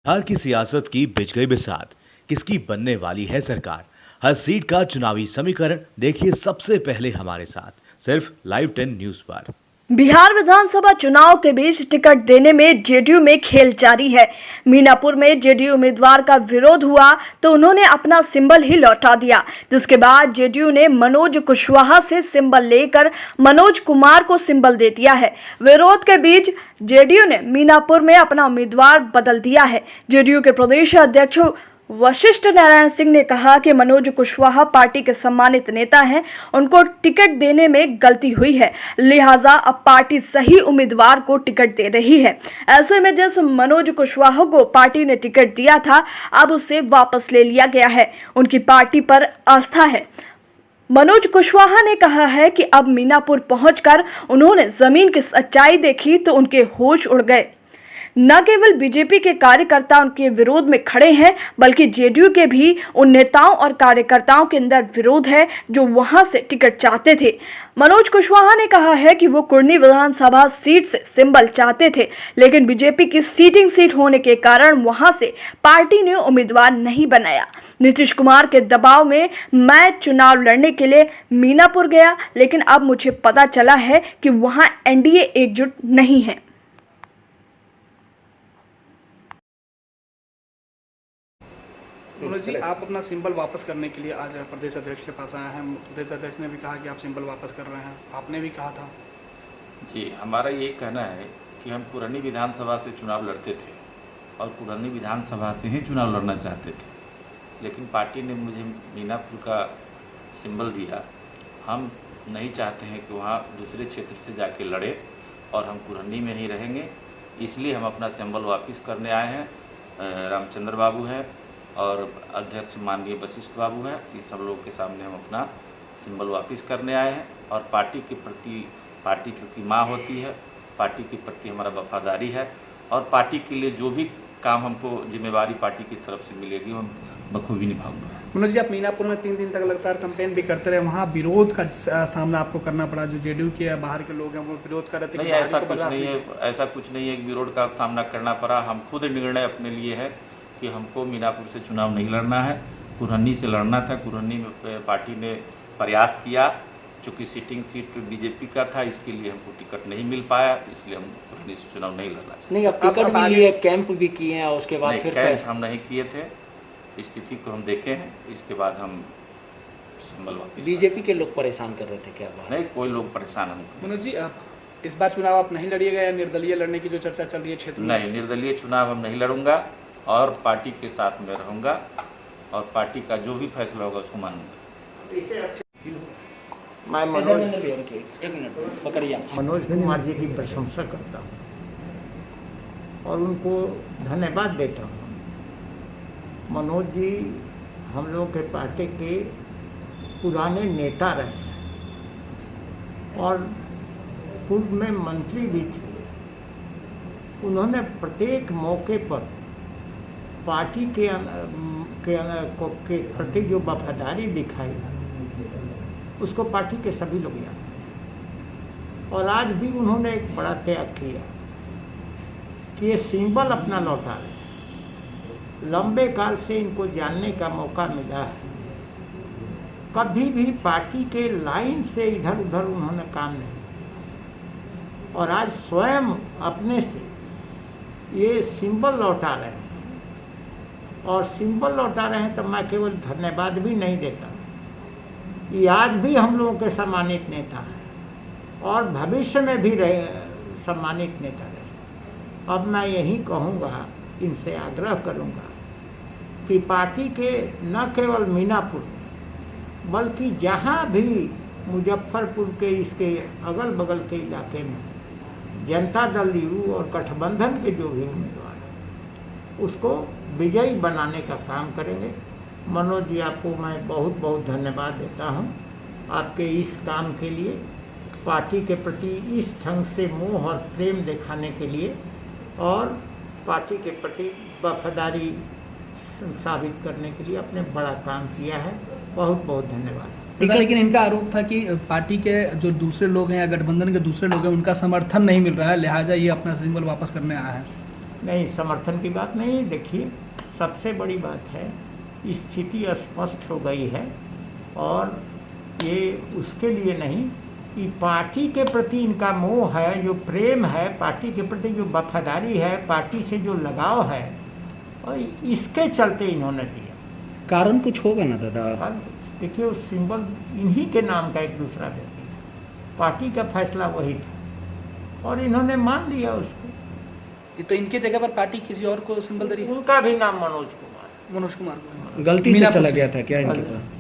बिहार की सियासत की बिछ गई बिसात, किसकी बनने वाली है सरकार। हर सीट का चुनावी समीकरण देखिए सबसे पहले हमारे साथ सिर्फ लाइव 10 न्यूज पर। बिहार विधानसभा चुनाव के बीच टिकट देने में जेडीयू में खेल जारी है। मीनापुर में जेडीयू उम्मीदवार का विरोध हुआ तो उन्होंने अपना सिंबल ही लौटा दिया, जिसके बाद जेडीयू ने मनोज कुशवाहा से सिंबल लेकर मनोज कुमार को सिंबल दे दिया है। विरोध के बीच जेडीयू ने मीनापुर में अपना उम्मीदवार बदल दिया है। जेडीयू के प्रदेश अध्यक्ष वशिष्ठ नारायण सिंह ने कहा कि मनोज कुशवाहा पार्टी के सम्मानित नेता हैं, उनको टिकट देने में गलती हुई है, लिहाजा अब पार्टी सही उम्मीदवार को टिकट दे रही है। ऐसे में जिस मनोज कुशवाहा को पार्टी ने टिकट दिया था, अब उसे वापस ले लिया गया है। उनकी पार्टी पर आस्था है। मनोज कुशवाहा ने कहा है कि अब मीनापुर पहुंचकर उन्होंने जमीन की सच्चाई देखी तो उनके होश उड़ गए। न केवल बीजेपी के कार्यकर्ता उनके विरोध में खड़े हैं, बल्कि जेडीयू के भी उन नेताओं और कार्यकर्ताओं के अंदर विरोध है जो वहां से टिकट चाहते थे। मनोज कुशवाहा ने कहा है कि वो कुर्नी विधानसभा सीट से सिंबल चाहते थे, लेकिन बीजेपी की सीटिंग सीट होने के कारण वहां से पार्टी ने उम्मीदवार नहीं बनाया। नीतीश कुमार के दबाव में मैं चुनाव लड़ने के लिए मीनापुर गया, लेकिन अब मुझे पता चला है कि वहां एनडीए एकजुट नहीं है। मनोज जी, आप अपना सिंबल वापस करने के लिए आज प्रदेश अध्यक्ष के पास आए हैं। प्रदेश अध्यक्ष ने भी कहा कि आप सिंबल वापस कर रहे हैं, आपने भी कहा था। जी, हमारा ये कहना है कि हम कुरनी विधानसभा से चुनाव लड़ते थे और कुरनी विधानसभा से ही चुनाव लड़ना चाहते थे, लेकिन पार्टी ने मुझे मीनापुर का सिंबल दिया। हम नहीं चाहते हैं कि वहाँ दूसरे क्षेत्र से जाके लड़े और हम कुरनी में ही रहेंगे, इसलिए हम अपना सिंबल वापस करने आए हैं। रामचंद्र बाबू हैं और अध्यक्ष माननीय वशिष्ठ बाबू हैं, ये सब लोगों के सामने हम अपना सिंबल वापस करने आए हैं। और पार्टी के प्रति, पार्टी चूँकि माँ होती है, पार्टी के प्रति हमारा वफादारी है और पार्टी के लिए जो भी काम हमको जिम्मेवारी पार्टी की तरफ से मिलेगी हम बखूबी निभाऊंगा। मनोज जी, आप मीनापुर में 3 दिन तक लगातार कैंपेन भी करते रहे, वहाँ विरोध का सामना आपको करना पड़ा। जो जेडीयू के बाहर के लोग हैं वो विरोध कर रहे थे। नहीं, ऐसा कुछ नहीं है, ऐसा कुछ नहीं है कि विरोध का सामना करना पड़ा। हम खुद निर्णय अपने लिए है कि हमको मीनापुर से चुनाव नहीं लड़ना है, कुरनी से लड़ना था। कुरनी में पार्टी ने प्रयास किया, चूँकि सीटिंग सीट बीजेपी का था, इसके लिए हमको टिकट नहीं मिल पाया, इसलिए हम कुरनी से चुनाव नहीं लड़ना चाहते। नहीं, अब टिकट भी लिए, कैंप भी किए हैं, उसके बाद फिर कैंप हम नहीं किए थे। स्थिति को हम देखे हैं, इसके बाद हम सिंबल वापस। बीजेपी के लोग परेशान कर रहे थे क्या बात? नहीं, कोई लोग परेशान हमको। मनोज जी, इस बार चुनाव आप नहीं लड़िएगा या निर्दलीय लड़ने की जो चर्चा चल रही है क्षेत्र में? नहीं, निर्दलीय चुनाव हम नहीं लड़ूंगा और पार्टी के साथ में रहूंगा और पार्टी का जो भी फैसला होगा उसको मानूंगा। मैं मनोज कुमार जी की प्रशंसा करता हूँ और उनको धन्यवाद देता हूँ। मनोज जी हम लोग के पार्टी के पुराने नेता रहे हैं और पूर्व में मंत्री भी थे। उन्होंने प्रत्येक मौके पर पार्टी के प्रति जो वफादारी दिखाई उसको पार्टी के सभी लोग जानते। और आज भी उन्होंने एक बड़ा त्याग किया कि ये सिंबल अपना लौटा रहे। लंबे काल से इनको जानने का मौका मिला है, कभी भी पार्टी के लाइन से इधर उधर उन्होंने काम नहीं, और आज स्वयं अपने से ये सिंबल लौटा रहे हैं। और सिंबल लौटा रहे हैं तो मैं केवल धन्यवाद भी नहीं देता, ये आज भी हम लोगों के सम्मानित नेता हैं और भविष्य में भी रहे सम्मानित नेता रहे। अब मैं यही कहूँगा, इनसे आग्रह करूँगा कि पार्टी के न केवल मीनापुर बल्कि जहाँ भी मुजफ्फरपुर के इसके अगल बगल के इलाके में जनता दल यू और गठबंधन के जो भी उम्मीदवार हैं उसको विजयी बनाने का काम करेंगे। मनोज जी, आपको मैं बहुत बहुत धन्यवाद देता हूं आपके इस काम के लिए, पार्टी के प्रति इस ढंग से मोह और प्रेम दिखाने के लिए और पार्टी के प्रति वफादारी साबित करने के लिए आपने बड़ा काम किया है। बहुत बहुत धन्यवाद। लेकिन इनका आरोप था कि पार्टी के जो दूसरे लोग हैं या गठबंधन के दूसरे लोग हैं उनका समर्थन नहीं मिल रहा है, लिहाजा ये अपना सिंबल वापस करने आया है। नहीं, समर्थन की बात नहीं। देखिए, सबसे बड़ी बात है, स्थिति स्पष्ट हो गई है और ये उसके लिए नहीं कि पार्टी के प्रति इनका मोह है, जो प्रेम है, पार्टी के प्रति जो वफादारी है, पार्टी से जो लगाव है, और इसके चलते इन्होंने दिया। कारण कुछ होगा ना दादा? देखिए, वो सिंबल इन्हीं के नाम का एक दूसरा देती है, पार्टी का फैसला वही था और इन्होंने मान लिया उसको। तो इनके जगह पर पार्टी किसी और को सिंबल दे रही है? उनका भी नाम मनोज कुमार को गलती से चला गया था क्या इनके पास?